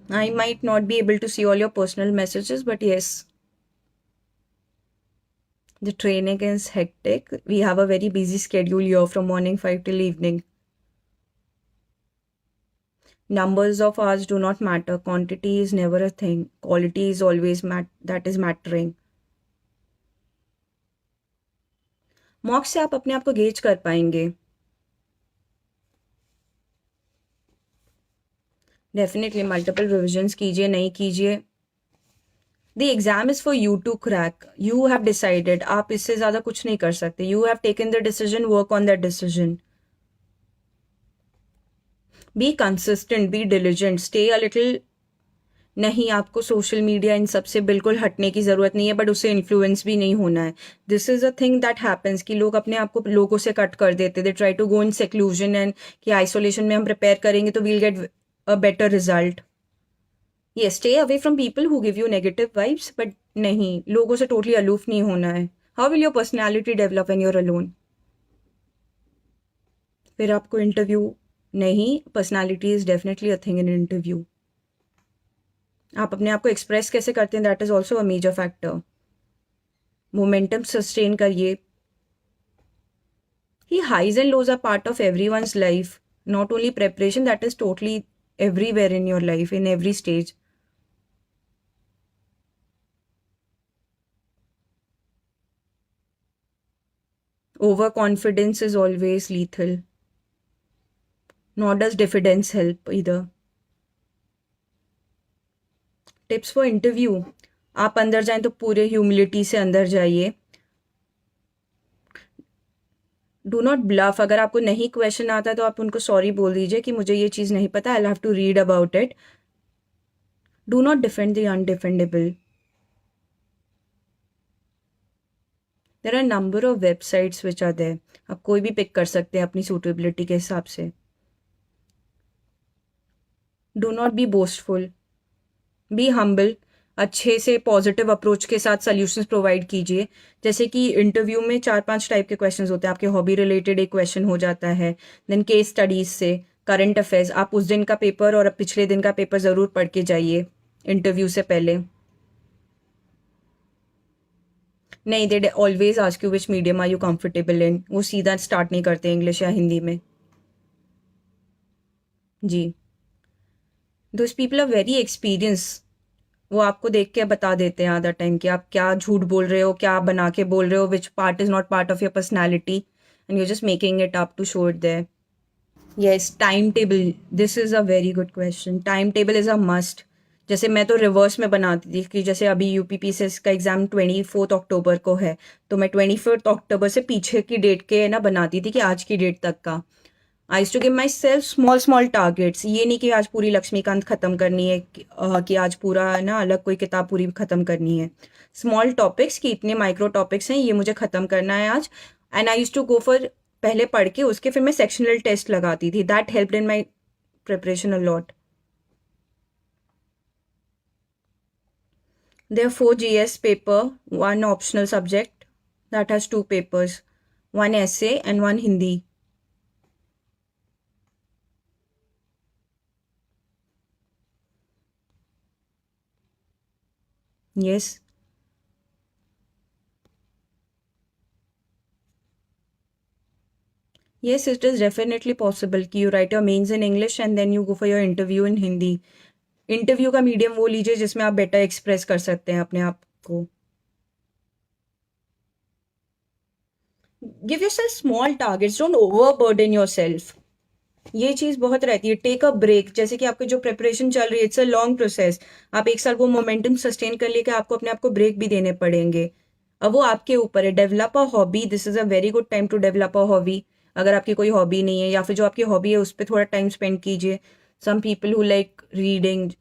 I might not be able to see all your personal messages, but yes, the training is hectic. We have a very busy schedule here from morning 5 till evening. Numbers of hours do not matter. Quantity is never a thing. Quality is always that is mattering. Mock से आप अपने आप को gauge कर पाएंगे। Definitely multiple revisions कीजिए, नहीं कीजिए। The exam is for you to crack, you have decided, आप इससे ज़्यादा कुछ नहीं कर सकते। You have taken the decision, work on that decision. Be consistent, be diligent, stay a little. नहीं, आपको सोशल मीडिया इन सब से बिल्कुल हटने की ज़रूरत नहीं है, बट उससे इन्फ्लुएंस भी नहीं होना है। This is a thing that happens कि लोग अपने आप को लोगों से कट कर देते, they try to go in seclusion and कि आइसोलेशन में हम प्रिपेयर करेंगे तो we'll get a better result. ये stay away from people who give you negative vibes, but नहीं, लोगों से टोटली अलूफ नहीं होना है। How will your personality develop when you are alone? फिर आपको इंटरव्यू, नहीं, personality is definitely a thing in interview. आप अपने आप को एक्सप्रेस कैसे करते हैं, that is also a major factor. Momentum sustain करिए। ही highs and lows are part of everyone's life, not only preparation, that is totally everywhere in your life, in every stage. Overconfidence is always lethal. Nor does diffidence help either. Tips for interview, आप अंदर जाएं तो पूरे humility से अंदर जाइए। Do not bluff. अगर आपको नहीं क्वेश्चन आता तो आप उनको सॉरी बोल दीजिए कि मुझे ये चीज़ नहीं पता, I have to read about it. Do not defend the undefendable. There are number of websites which are there, आप कोई भी पिक कर सकते हैं अपनी सूटेबिलिटी के हिसाब से। Do not be boastful, be humble. अच्छे से पॉजिटिव अप्रोच के साथ सॉल्यूशंस प्रोवाइड कीजिए। जैसे कि इंटरव्यू में 4-5 टाइप के क्वेश्चंस होते हैं, आपके हॉबी रिलेटेड एक क्वेश्चन हो जाता है, देन केस स्टडीज से, करंट अफेयर्स। आप उस दिन का पेपर और पिछले दिन का पेपर ज़रूर पढ़ के जाइए इंटरव्यू से पहले। नहीं, they always ask you which medium are you comfortable in, वो सीधा स्टार्ट नहीं करते इंग्लिश या हिंदी में। जी, those people are very experience, वो आपको देख के बता देते हैं आधा टाइम कि आप क्या झूठ बोल रहे हो, क्या बना के बोल रहे हो, which part is not part of your personality and you just making it up to show it there. Yes, time table, this is a very good question. Time table is a must. जैसे मैं तो reverse में बनाती थी कि जैसे अभी UPPCS का एग्जाम 24 अक्टूबर को है, तो मैं 24 अक्टूबर से पीछे की डेट के ना बनाती थी कि आज की डेट तक का। I used to give myself small small targets. ये नहीं कि आज पूरी लक्ष्मीकांत खत्म करनी है, कि आज पूरा है ना अलग कोई किताब पूरी खत्म करनी है। स्मॉल टॉपिक्स की इतने माइक्रो टॉपिक्स हैं, ये मुझे खत्म करना है आज। And I used to go for, पहले पढ़ के उसके फिर मैं सेक्शनल टेस्ट लगाती थी। That helped in my preparation a lot. There are 4 GS paper, one optional subject that has 2 papers, one essay and one Hindi. Yes. Yes, it is definitely possible कि you write your mains in English and then you go for your interview in Hindi. Interview का medium वो लीजिए जिसमें आप better express कर सकते हैं अपने आप को। Give yourself small targets, don't overburden yourself. ये चीज बहुत रहती है। टेक अ ब्रेक, जैसे कि आपकी जो प्रिपरेशन चल रही है, इट्स अ लॉन्ग प्रोसेस। आप एक साल वो मोमेंटम सस्टेन कर लिए कि आपको अपने आप को ब्रेक भी देने पड़ेंगे। अब वो आपके ऊपर है। Develop a hobby, this is a very good time to develop a hobby. अगर आपकी कोई हॉबी नहीं है या फिर जो आपकी हॉबी है उस पर थोड़ा टाइम स्पेंड कीजिए। Some people who like reading,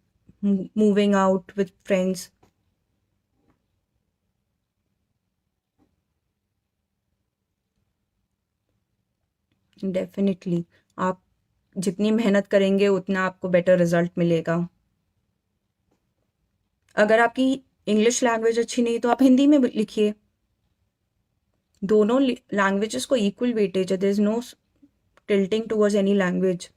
moving out with friends. Definitely, आप जितनी मेहनत करेंगे उतना आपको बेटर रिजल्ट मिलेगा। अगर आपकी इंग्लिश लैंग्वेज अच्छी नहीं तो आप हिंदी में लिखिए। दोनों लैंग्वेजेस को इक्वल वेटेज है, there is no tilting towards any language.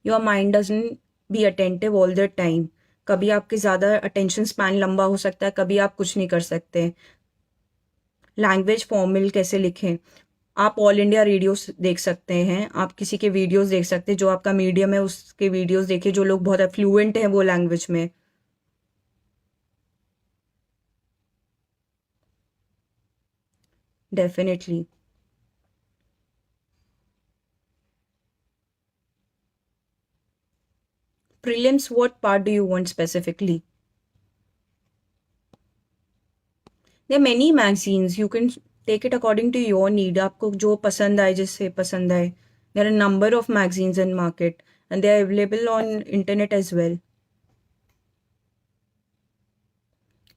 Your mind doesn't be attentive all the time. कभी आपके ज़्यादा अटेंशन स्पैन लंबा हो सकता है, कभी आप कुछ नहीं कर सकते। लैंग्वेज फॉर्मल कैसे लिखें, आप ऑल इंडिया रेडियोस देख सकते हैं, आप किसी के वीडियोस देख सकते हैं, जो आपका मीडियम है उसके वीडियोस देखिए, जो लोग बहुत फ्लुएंट हैं वो लैंग्वेज में। Definitely. Prelims, what part do you want specifically? There are many magazines, you can take it according to your need. आपको जो पसंद आए, जिससे पसंद आए। There are number of magazines in market and they are available on internet as well.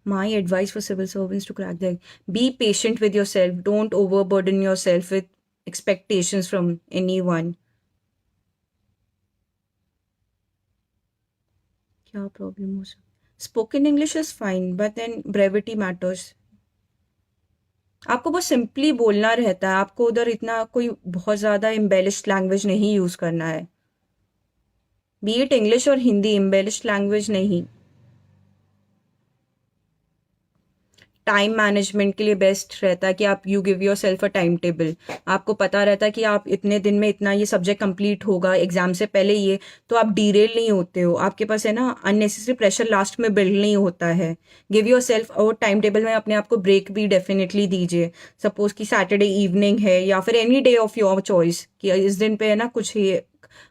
My advice for civil servants to crack the egg: be patient with yourself. Don't overburden yourself with expectations from anyone. क्या problem हो सकती? Spoken English is fine but then brevity matters. आपको बस simply बोलना रहता है, आपको उधर इतना कोई बहुत ज़्यादा एम्बेलिश्ड लैंग्वेज नहीं यूज़ करना है। बी इट इंग्लिश और हिंदी, एम्बेलिश्ड लैंग्वेज नहीं। टाइम मैनेजमेंट के लिए बेस्ट रहता है कि आप you give yourself a time table. आपको पता रहता है कि आप इतने दिन में इतना ये सब्जेक्ट कंप्लीट होगा एग्जाम से पहले ये, तो आप डीरेल नहीं होते हो। आपके पास है ना अननेसेसरी प्रेशर लास्ट में बिल्ड नहीं होता है। गिव योर सेल्फ और टाइम टेबल में अपने आप को ब्रेक भी डेफिनेटली दीजिए। सपोज कि सैटरडे इवनिंग है या फिर any day of your choice कि इस दिन पे है ना कुछ ये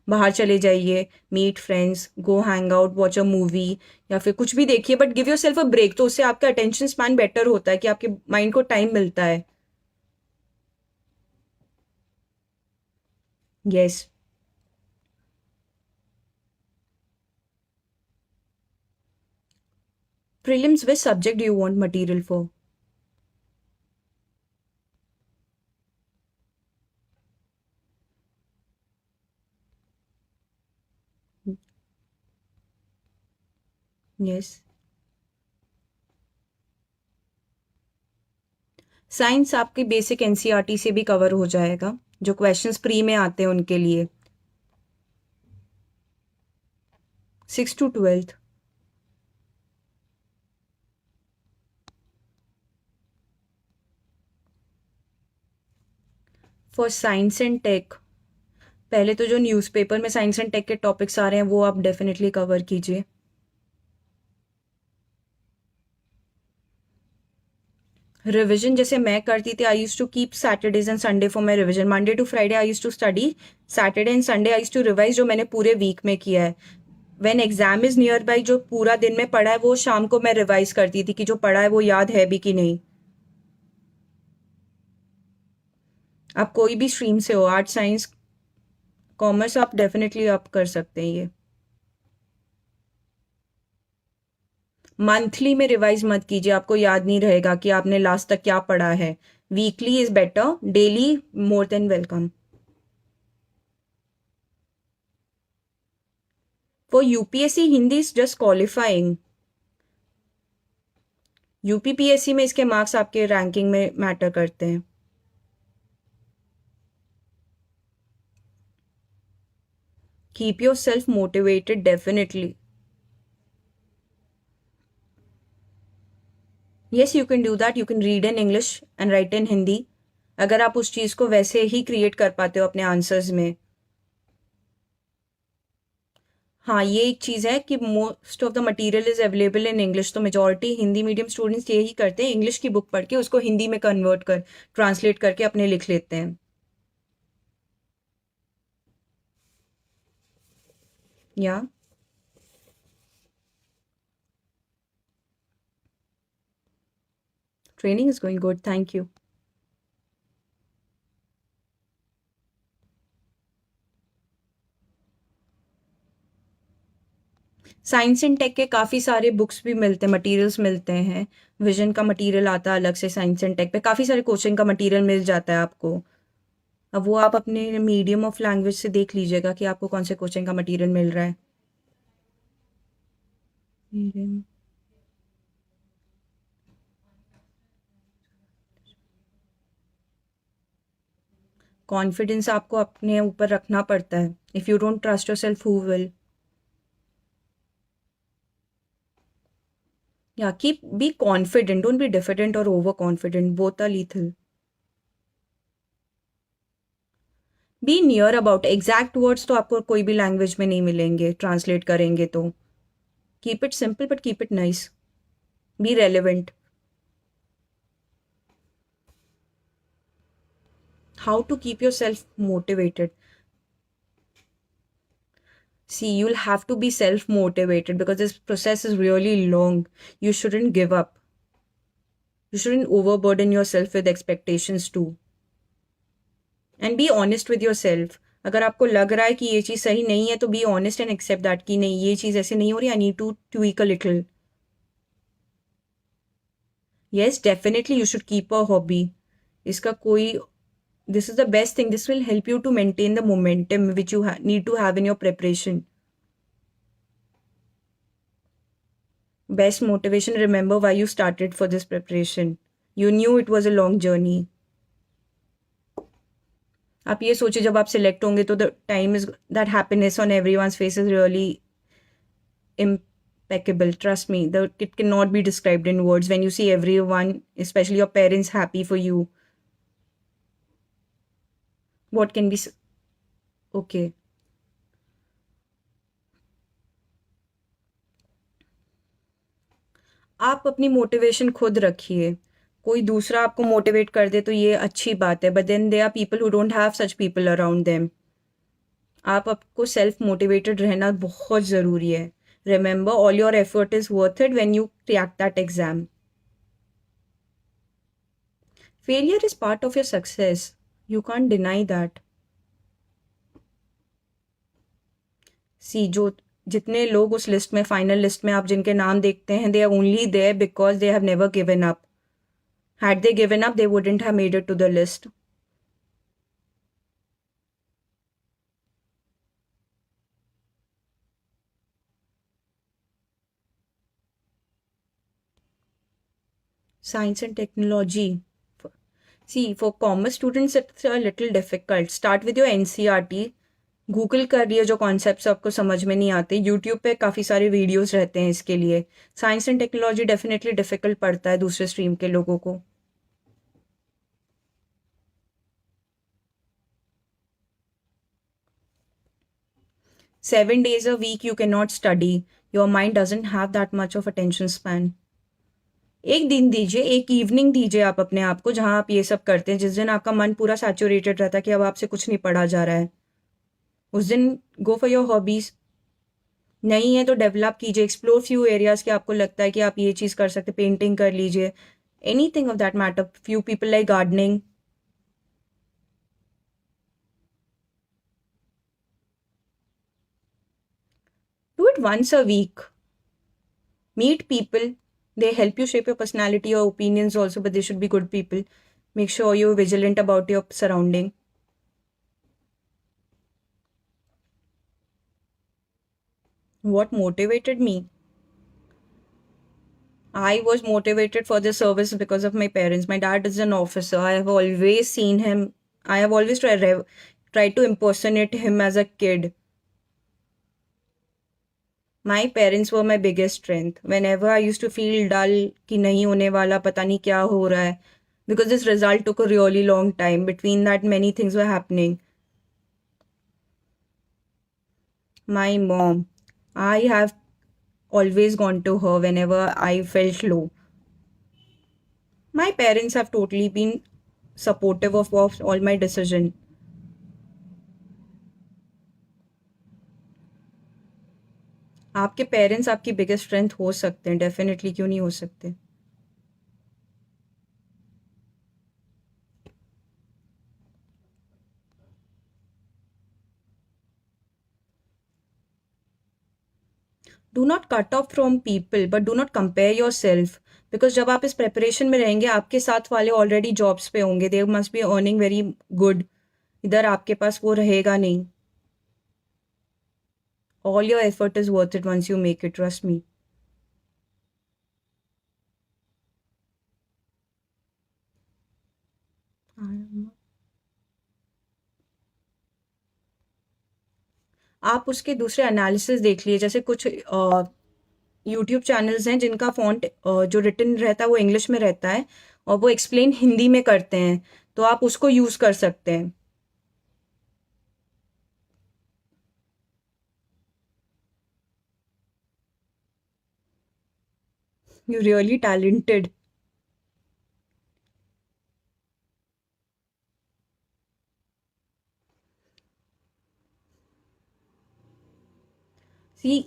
बाहर चले जाइए, meet friends, go hang out, watch a movie, या फिर कुछ भी देखिए, but give yourself a break. तो उससे आपका अटेंशन स्पैन बेटर होता है कि आपके माइंड को टाइम मिलता है। Yes. Prelims, which subject do you want material for? Yes. Science आपकी बेसिक एनसीईआरटी से भी कवर हो जाएगा, जो क्वेश्चंस प्री में आते हैं उनके लिए। 6 to 12th। For science and tech, पहले तो जो न्यूज़पेपर में साइंस एंड टेक के टॉपिक्स आ रहे हैं वो आप डेफिनेटली कवर कीजिए। रिविजन जैसे मैं करती थी, I use to keep Saturdays and Sunday for my revision. Monday to Friday I use to study, Saturday and Sunday I use to revise जो मैंने पूरे वीक में किया है। When exam is nearby, जो पूरा दिन में पढ़ा है वो शाम को मैं रिवाइज करती थी कि जो पढ़ा है वो याद है भी कि नहीं। आप कोई भी स्ट्रीम से हो, आर्ट, साइंस, कॉमर्स, आप डेफिनेटली आप कर सकते हैं ये। मंथली में रिवाइज मत कीजिए, आपको याद नहीं रहेगा कि आपने लास्ट तक क्या पढ़ा है। Weekly is better, daily more than welcome. For UPSC Hindi is just qualifying. UPPSC में इसके मार्क्स आपके रैंकिंग में मैटर करते हैं। Keep yourself motivated definitely. Yes, you can do that. You can read in English and write in Hindi, अगर आप उस चीज़ को वैसे ही क्रिएट कर पाते हो अपने आंसर्स में। हाँ, ये एक चीज़ है कि most of the material is available in English, तो मेजॉरिटी हिंदी मीडियम स्टूडेंट्स यही करते हैं, इंग्लिश की बुक पढ़ के उसको हिंदी में कन्वर्ट कर, ट्रांसलेट करके अपने लिख लेते हैं। या training is going good, thank you. Science and tech के काफ़ी सारे बुक्स भी मिलते हैं, मटेरियल्स मिलते हैं। विजन का मटेरियल आता है अलग से, साइंस एंड टेक पे काफ़ी सारे कोचिंग का मटेरियल मिल जाता है आपको। अब वो आप अपने मीडियम ऑफ लैंग्वेज से देख लीजिएगा कि आपको कौन से कोचिंग का मटेरियल मिल रहा है। मीडियम। कॉन्फिडेंस आपको अपने ऊपर रखना पड़ता है। If you don't trust yourself, who will? Yeah keep be confident, don't be diffident और overconfident, both are lethal. Be near about, exact words तो आपको कोई भी लैंग्वेज में नहीं मिलेंगे ट्रांसलेट करेंगे तो। Keep it simple but keep it nice, be relevant. How to keep yourself motivated? See, you'll have to be self motivated because this process is really long. You shouldn't give up. You shouldn't overburden yourself with expectations too. And be honest with yourself. अगर आपको लग रहा है कि ये चीज़ सही नहीं है तो be honest and accept that कि नहीं, ये चीज़ ऐसे नहीं हो रही, I need to tweak a little. Yes, definitely you should keep a hobby. इसका कोई, this is the best thing. This will help you to maintain the momentum which you need to have in your preparation. Best motivation, remember why you started for this preparation. You knew it was a long journey. आप ये सोचिए जब आप select होंगे तो the time is, that happiness on everyone's face is really impeccable. Trust me, it cannot be described in words when you see everyone, especially your parents, happy for you. What can be okay. आप अपनी motivation खुद रखिए, कोई दूसरा आपको motivate कर दे तो ये अच्छी बात है, but then they are people who don't have such people around them. आप आपको सेल्फ मोटिवेटेड रहना बहुत ज़रूरी है. Remember, all your effort is worth it when you crack that exam. Failure is part of your success. You can't deny that. See जो जितने लोग उस लिस्ट में, फाइनल लिस्ट में आप जिनके नाम देखते हैं, they are only there because they have never given up. Had they given up, they wouldn't have made it to the list. Science and technology. See, for commerce students, it's a little difficult. Start with your NCRT. Google कर लिए जो concepts आपको समझ में नहीं आते. YouTube पे काफ़ी सारे वीडियोस रहते हैं इसके लिए. Science and technology definitely difficult पड़ता है दूसरे स्ट्रीम के लोगों को. 7 days a week you cannot study. Your mind doesn't have that much of attention span. एक दिन दीजिए, एक इवनिंग दीजिए आप अपने आप को जहाँ आप ये सब करते हैं, जिस दिन आपका मन पूरा सैचुरेटेड रहता है कि अब आपसे कुछ नहीं पढ़ा जा रहा है. उस दिन गो फॉर योर हॉबीज. नहीं है तो डेवलप कीजिए, एक्सप्लोर फ्यू एरियाज के आपको लगता है कि आप ये चीज़ कर सकते. पेंटिंग कर लीजिए, anything of that matter. Few people like gardening. Do it once a week. Meet people. They help you shape your personality, your opinions also, but they should be good people. Make sure you're vigilant about your surrounding. What motivated me? I was motivated for this service because of my parents. My dad is an officer. I have always seen him. I have always tried to impersonate him as a kid. My parents were my biggest strength. Whenever I used to feel dull कि नहीं होने वाला, पता नहीं क्या हो रहा है, because this result took a really long time. Between that, many things were happening. My mom, I have always gone to her whenever I felt low. My parents have totally been supportive of all my decision. आपके parents आपकी biggest strength हो सकते हैं, definitely, क्यों नहीं हो सकते. Do not cut off from people, but do not compare your self. Because जब आप इस प्रेपरेशन में रहेंगे, आपके साथ वाले ऑलरेडी जॉब्स पे होंगे. They must be earning very good. इधर आपके पास वो रहेगा नहीं. All your effort is worth it once you make it, trust me. आप उसके दूसरे एनालिसिस देख लिए. जैसे कुछ यूट्यूब चैनल्स हैं जिनका फॉन्ट जो रिटन रहता है वो इंग्लिश में रहता है, और वो एक्सप्लेन हिंदी में करते हैं, तो आप उसको यूज़ कर सकते हैं. You really talented. See,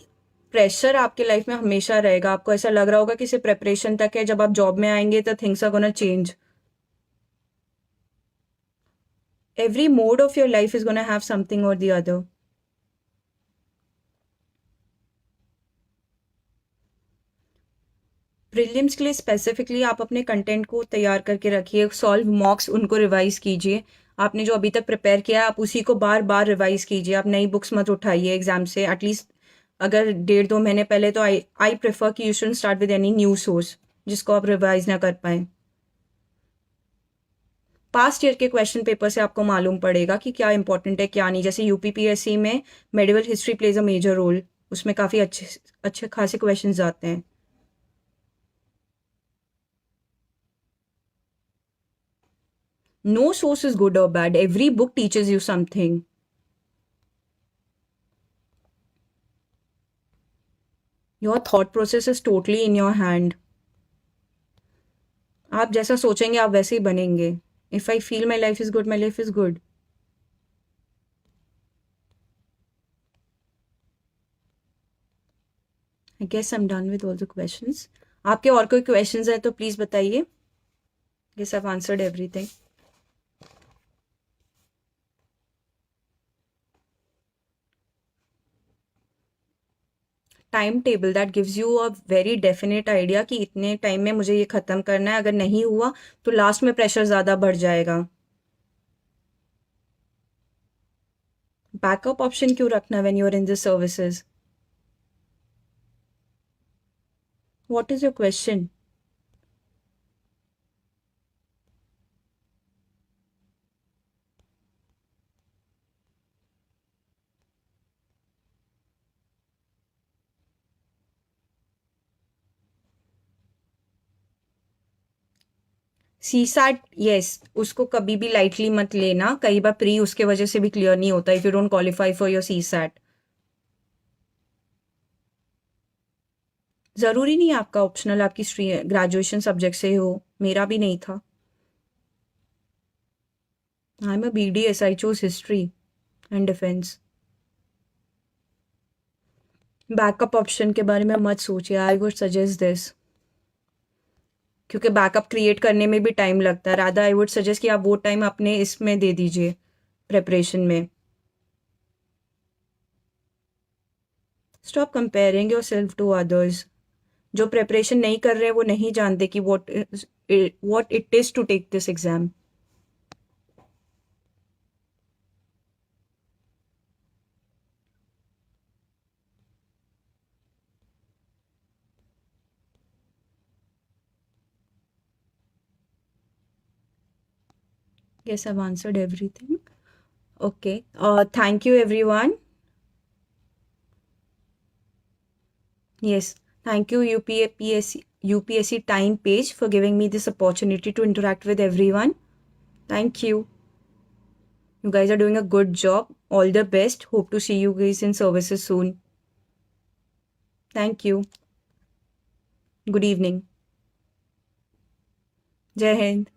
pressure आपके लाइफ में हमेशा रहेगा. आपको ऐसा लग रहा होगा कि सिर्फ प्रेपरेशन तक है. जब आप जॉब में आएंगे तो things are gonna change. Every mode of your life is gonna have something or the other. Prelims के लिए स्पेसिफिकली आप अपने कंटेंट को तैयार करके रखिए. सॉल्व मॉक्स, उनको रिवाइज कीजिए. आपने जो अभी तक प्रिपेयर किया है, आप उसी को बार बार रिवाइज कीजिए. आप नई बुक्स मत उठाइए एग्जाम से. एटलीस्ट अगर 1.5 महीने पहले, तो आई प्रेफर कि you should start with any new source जिसको आप रिवाइज ना कर पाए. पास्ट ईयर के क्वेश्चन पेपर से आपको मालूम पड़ेगा कि क्या इंपॉर्टेंट है क्या नहीं. जैसे यूपीपीएससी में medieval history plays a major role. उसमें काफ़ी अच्छे अच्छे खासे क्वेश्चन आते हैं. No source is good or bad. Every book teaches you something. Your thought process is totally in your hand. आप जैसा सोचेंगे आप वैसे ही बनेंगे. If I feel my life is good, my life is good. I guess I am done with all the questions. आपके और कोई questions हैं तो प्लीज़ बताइए. Guess I have answered everything. Time table that gives you a very definite idea कि इतने time में मुझे ये ख़त्म करना है. अगर नहीं हुआ तो लास्ट में प्रेशर ज़्यादा बढ़ जाएगा. बैकअप ऑप्शन क्यों रखना when you are in the services? What is your question? CSAT, yes, उसको कभी भी लाइटली मत लेना. कई बार प्री उसके वजह से भी क्लियर नहीं होता if you don't qualify for your CSAT. ज़रूरी नहीं है आपका ऑप्शनल आपकी ग्रेजुएशन सब्जेक्ट से हो. मेरा भी नहीं था. I am a BDS. I choose history and defence. Backup option के बारे में मत सोचिए. आई वुड सजेस्ट दिस, क्योंकि बैकअप क्रिएट करने में भी टाइम लगता है. राधा आई वुड सजेस्ट कि आप वो टाइम अपने इसमें दे दीजिए, प्रेपरेशन में. Stop comparing yourself to others. जो प्रेपरेशन नहीं कर रहे वो नहीं जानते कि what it is to take this exam. Yes, I've answered everything. Okay. Thank you, everyone. Yes. Thank you, UPSC Time page, for giving me this opportunity to interact with everyone. Thank you. You guys are doing a good job. All the best. Hope to see you guys in services soon. Thank you. Good evening. Jai Hind.